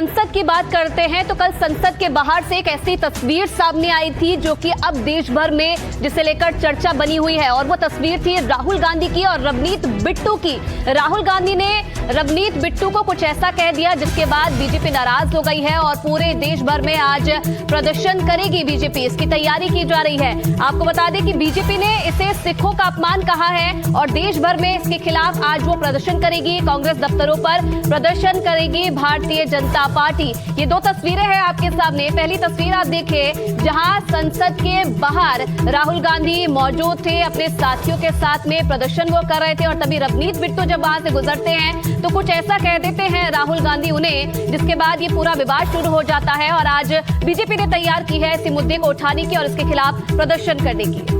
संसद की बात करते हैं तो कल संसद के बाहर से एक ऐसी तस्वीर सामने आई थी जो कि अब देश भर में जिसे लेकर चर्चा बनी हुई है, और वो तस्वीर थी राहुल गांधी की और रवनीत बिट्टू की। राहुल गांधी ने रवनीत बिट्टू को कुछ ऐसा कह दिया जिसके बाद बीजेपी नाराज हो गई है और पूरे देश भर में आज प्रदर्शन करेगी बीजेपी। इसकी तैयारी की जा रही है। आपको बता दें कि बीजेपी ने इसे सिखों का अपमान कहा है और देश भर में इसके खिलाफ आज वो प्रदर्शन करेगी। कांग्रेस दफ्तरों पर प्रदर्शन करेगी भारतीय जनता पार्टी। ये दो तस्वीरें हैं आपके सामने। पहली तस्वीर आप देखिए जहां संसद के बाहर राहुल गांधी मौजूद थे, अपने साथियों के साथ में प्रदर्शन वो कर रहे थे, और तभी रवनीत बिट्टू जब वहां से गुजरते हैं तो कुछ ऐसा कह देते हैं राहुल गांधी उन्हें, जिसके बाद ये पूरा विवाद शुरू हो जाता है। और आज बीजेपी ने तैयार की है इसी मुद्दे को उठाने की और इसके खिलाफ प्रदर्शन करने की।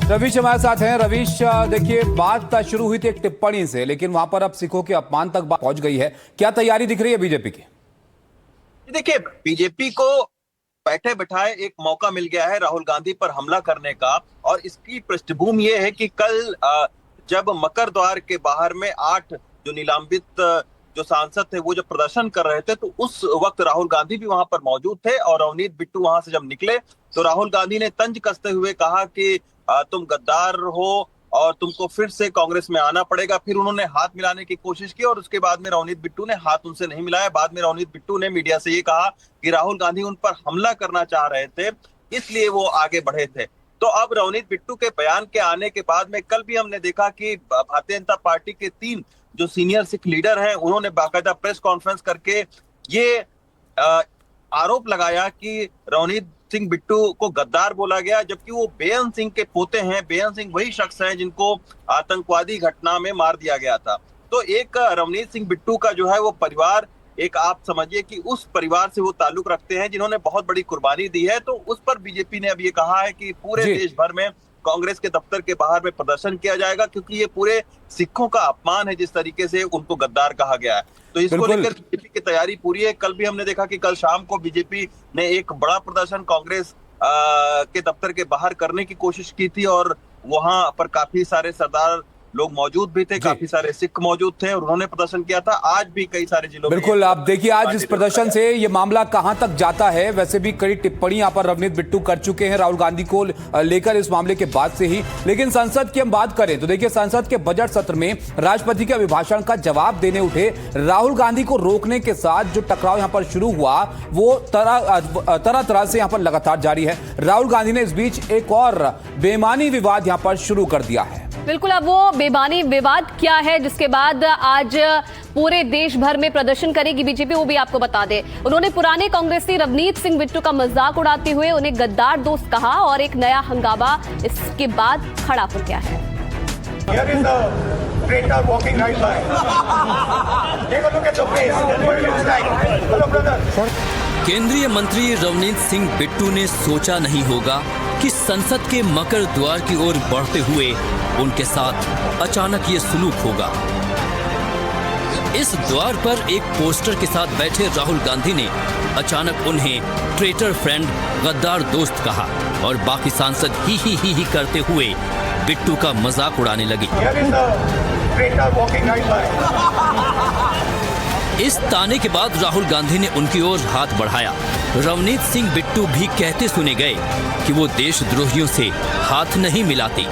रवीश हमारे साथ हैं। रवीश, देखिए बात शुरू हुई थी एक टिप्पणी से, लेकिन वहां पर अब सिखों के अपमान तक बात पहुंच गई है। क्या तैयारी दिख रही है बीजेपी की? देखिए, बीजेपी को बैठे बिठाए एक मौका मिल गया है राहुल गांधी पर हमला करने का, और इसकी पृष्ठभूमि ये है कि कल जब मकर द्वार के बाहर में 8 जो निलंबित जो सांसद थे वो जब प्रदर्शन कर रहे थे, तो उस वक्त राहुल गांधी भी वहां पर मौजूद थे। और रवनीत बिट्टू वहां से जब निकले तो राहुल गांधी ने तंज कसते हुए कहा कि तुम गद्दार हो और तुमको फिर से कांग्रेस में आना पड़ेगा। फिर उन्होंने हाथ मिलाने की कोशिश की और उसके बाद में रवनीत बिट्टू ने हाथ उनसे नहीं मिलाया। बाद में रवनीत बिट्टू ने मीडिया से ये कहा कि राहुल गांधी उन पर हमला करना चाह रहे थे, इसलिए वो आगे बढ़े थे। तो अब रवनीत बिट्टू के बयान के आने के बाद में कल भी हमने देखा कि भारतीय जनता पार्टी के 3 जो सीनियर सिख लीडर हैं उन्होंने बाकायदा प्रेस कॉन्फ्रेंस करके ये आरोप लगाया कि रवनीत सिंह बिट्टू को गद्दार बोला गया, जबकि वो बेअंत सिंह के पोते हैं। बेअंत सिंह वही शख्स हैं जिनको आतंकवादी घटना में मार दिया गया था। तो एक रवनीत सिंह बिट्टू का जो है वो परिवार, एक आप समझिए कि उस परिवार से वो ताल्लुक रखते हैं जिन्होंने बहुत बड़ी कुर्बानी दी है। तो उस पर बीजेपी ने अब ये कहा है कि पूरे देश भर में कांग्रेस के दफ्तर के बाहर में प्रदर्शन किया जाएगा, क्योंकि ये पूरे सिखों का अपमान है जिस तरीके से उनको गद्दार कहा गया है। तो इसको लेकर बीजेपी की तैयारी पूरी है। कल भी हमने देखा कि कल शाम को बीजेपी ने एक बड़ा प्रदर्शन कांग्रेस के दफ्तर के बाहर करने की कोशिश की थी, और वहां पर काफी सारे सरदार लोग मौजूद भी थे, काफी सारे सिख मौजूद थे और उन्होंने प्रदर्शन किया था। आज भी कई सारे जिलों में बिल्कुल, आप देखिए आज इस प्रदर्शन से ये मामला कहां तक जाता है। वैसे भी कई टिप्पणी यहां पर रवनीत बिट्टू कर चुके हैं राहुल गांधी को लेकर इस मामले के बाद से ही। लेकिन संसद की हम बात करें तो देखिए संसद के बजट सत्र में राष्ट्रपति के अभिभाषण का जवाब देने उठे राहुल गांधी को रोकने के साथ जो टकराव यहां पर शुरू हुआ वो तरह से यहां पर लगातार जारी है। राहुल गांधी ने इस बीच एक और बेईमानी विवाद यहां पर शुरू कर दिया है। बिल्कुल, अब वो बेईमानी विवाद क्या है जिसके बाद आज पूरे देश भर में प्रदर्शन करेगी बीजेपी, वो भी आपको बता दें। उन्होंने पुराने कांग्रेसी रवनीत सिंह बिट्टू का मजाक उड़ाते हुए उन्हें गद्दार दोस्त कहा और एक नया हंगामा इसके बाद खड़ा हो गया है। केंद्रीय मंत्री रवनीत सिंह बिट्टू ने सोचा नहीं होगा कि संसद के मकर द्वार की ओर बढ़ते हुए उनके साथ अचानक ये सलूक होगा। इस द्वार पर एक पोस्टर के साथ बैठे राहुल गांधी ने अचानक उन्हें ट्रेटर फ्रेंड, गद्दार दोस्त कहा और बाकी सांसद ही करते हुए बिट्टू का मजाक उड़ाने लगे। इस ताने के बाद राहुल गांधी ने उनकी ओर हाथ बढ़ाया। रवनीत सिंह बिट्टू भी कहते सुने गए कि वो देशद्रोहियों से हाथ नहीं मिलाते।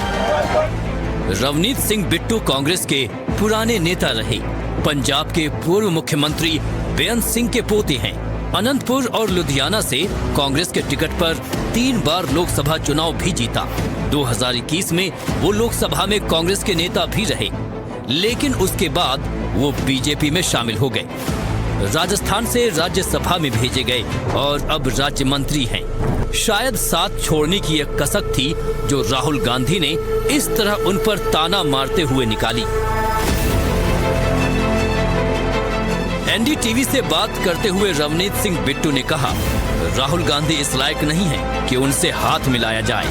रवनीत सिंह बिट्टू कांग्रेस के पुराने नेता रहे। पंजाब के पूर्व मुख्यमंत्री बेअंत सिंह के पोते हैं। अनंतपुर और लुधियाना से कांग्रेस के टिकट पर 3 बार लोकसभा चुनाव भी जीता। 2021 में वो लोकसभा में कांग्रेस के नेता भी रहे, लेकिन उसके बाद वो बीजेपी में शामिल हो गए। राजस्थान से राज्यसभा में भेजे गए और अब राज्य मंत्री हैं। शायद साथ छोड़ने की एक कसक थी जो राहुल गांधी ने इस तरह उन पर ताना मारते हुए निकाली। एनडीटीवी से बात करते हुए रवनीत सिंह बिट्टू ने कहा, राहुल गांधी इस लायक नहीं है कि उनसे हाथ मिलाया जाए।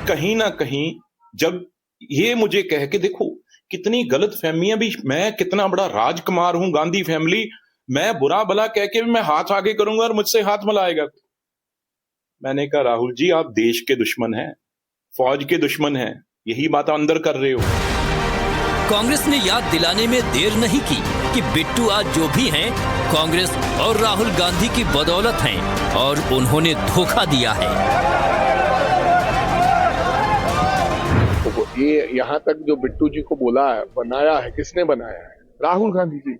कहीं ना कहीं जब ये मुझे कह के देखो कितनी गलत फहमियां भी, मैं कितना बड़ा राजकुमार हूं, गांधी फैमिली, मैं बुरा भला कह के भी मैं हाथ आगे करूंगा और मुझसे हाथ मिलाएगा। मैंने कहा राहुल जी आप देश के दुश्मन हैं, फौज के दुश्मन हैं, यही बात अंदर कर रहे हो। कांग्रेस ने याद दिलाने में देर नहीं की कि बिट्टू आज जो भी हैं, कांग्रेस और राहुल गांधी की बदौलत हैं और उन्होंने धोखा दिया है। तो ये यहाँ तक जो बिट्टू जी को बोला है, बनाया है, किसने बनाया है? राहुल गांधी जी।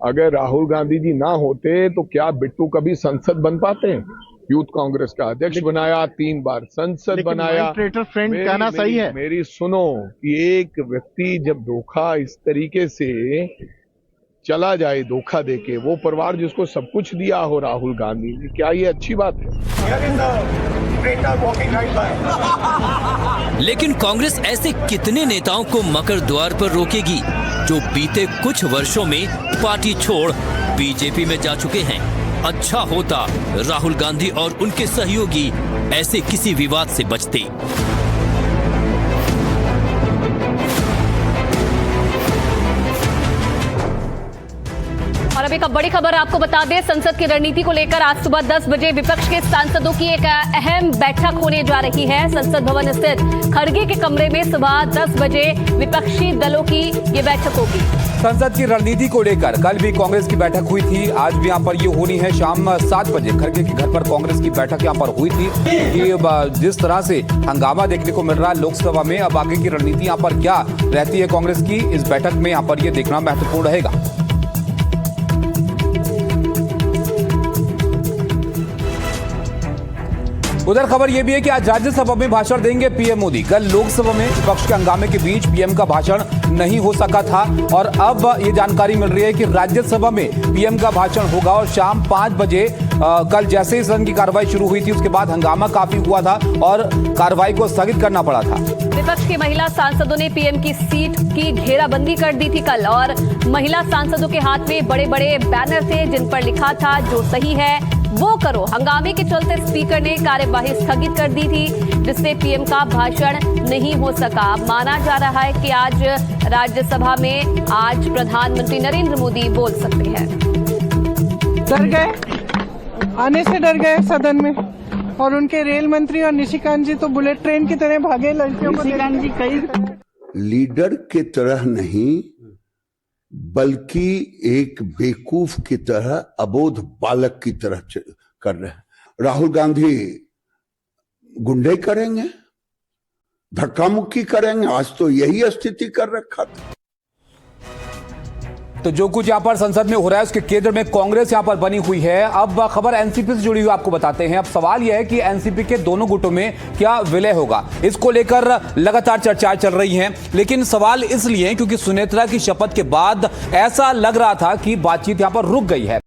अगर राहुल गांधी जी ना होते तो क्या बिट्टू कभी संसद बन पाते हैं? यूथ कांग्रेस का अध्यक्ष बनाया, 3 बार संसद बनाया। ट्रेटर फ्रेंड कहना सही है। मेरी सुनो कि एक व्यक्ति जब धोखा इस तरीके से चला जाए, धोखा देके, वो परिवार जिसको सब कुछ दिया हो राहुल गांधी ने, क्या ये अच्छी बात है? लेकिन कांग्रेस ऐसे कितने नेताओं को मकर द्वार पर रोकेगी जो बीते कुछ वर्षों में पार्टी छोड़ बीजेपी में जा चुके हैं? अच्छा होता राहुल गांधी और उनके सहयोगी ऐसे किसी विवाद से बचते। और अभी एक बड़ी खबर आपको बता दें, संसद की रणनीति को लेकर आज सुबह 10 बजे विपक्ष के सांसदों की एक अहम बैठक होने जा रही है। संसद भवन स्थित खड़गे के कमरे में सुबह 10 बजे विपक्षी दलों की ये बैठक होगी। संसद की रणनीति को लेकर कल भी कांग्रेस की बैठक हुई थी, आज भी यहाँ पर ये होनी है। शाम 7 बजे खड़गे के घर पर कांग्रेस की बैठक यहाँ पर हुई थी कि जिस तरह से हंगामा देखने को मिल रहा है लोकसभा में, अब आगे की रणनीति यहाँ पर क्या रहती है कांग्रेस की, इस बैठक में यहाँ पर ये देखना महत्वपूर्ण रहेगा। उधर खबर यह भी है कि आज राज्यसभा में भाषण देंगे पीएम मोदी। कल लोकसभा में विपक्ष के हंगामे के बीच पीएम का भाषण नहीं हो सका था और अब ये जानकारी मिल रही है कि राज्यसभा में पीएम का भाषण होगा और शाम 5 बजे कल जैसे ही सदन की कार्रवाई शुरू हुई थी उसके बाद हंगामा काफी हुआ था और कार्रवाई को स्थगित करना पड़ा था। विपक्ष की महिला सांसदों ने पीएम की सीट की घेराबंदी कर दी थी कल, और महिला सांसदों के हाथ में बड़े बड़े बैनर थे जिन पर लिखा था जो सही है वो करो। हंगामे के चलते स्पीकर ने कार्यवाही स्थगित कर दी थी, जिससे पीएम का भाषण नहीं हो सका। माना जा रहा है कि आज राज्यसभा में आज प्रधानमंत्री नरेंद्र मोदी बोल सकते हैं। डर गए, आने से डर गए सदन में, और उनके रेल मंत्री और निशिकांत जी तो बुलेट ट्रेन की तरह भागे लड़कियों को। निशिकांत जी कई लीडर के तरह नहीं बल्कि एक बेवकूफ की तरह, अबोध बालक की तरह कर रहे हैं। राहुल गांधी गुंडे करेंगे, धक्का मुक्की करेंगे, आज तो यही स्थिति कर रखा था। तो जो कुछ यहाँ पर संसद में हो रहा है उसके केंद्र में कांग्रेस यहाँ पर बनी हुई है। अब खबर एनसीपी से जुड़ी हुई आपको बताते हैं। अब सवाल यह है कि एनसीपी के दोनों गुटों में क्या विलय होगा, इसको लेकर लगातार चर्चाएं चल रही हैं। लेकिन सवाल इसलिए क्योंकि सुनेत्रा की शपथ के बाद ऐसा लग रहा था कि बातचीत यहाँ पर रुक गई है।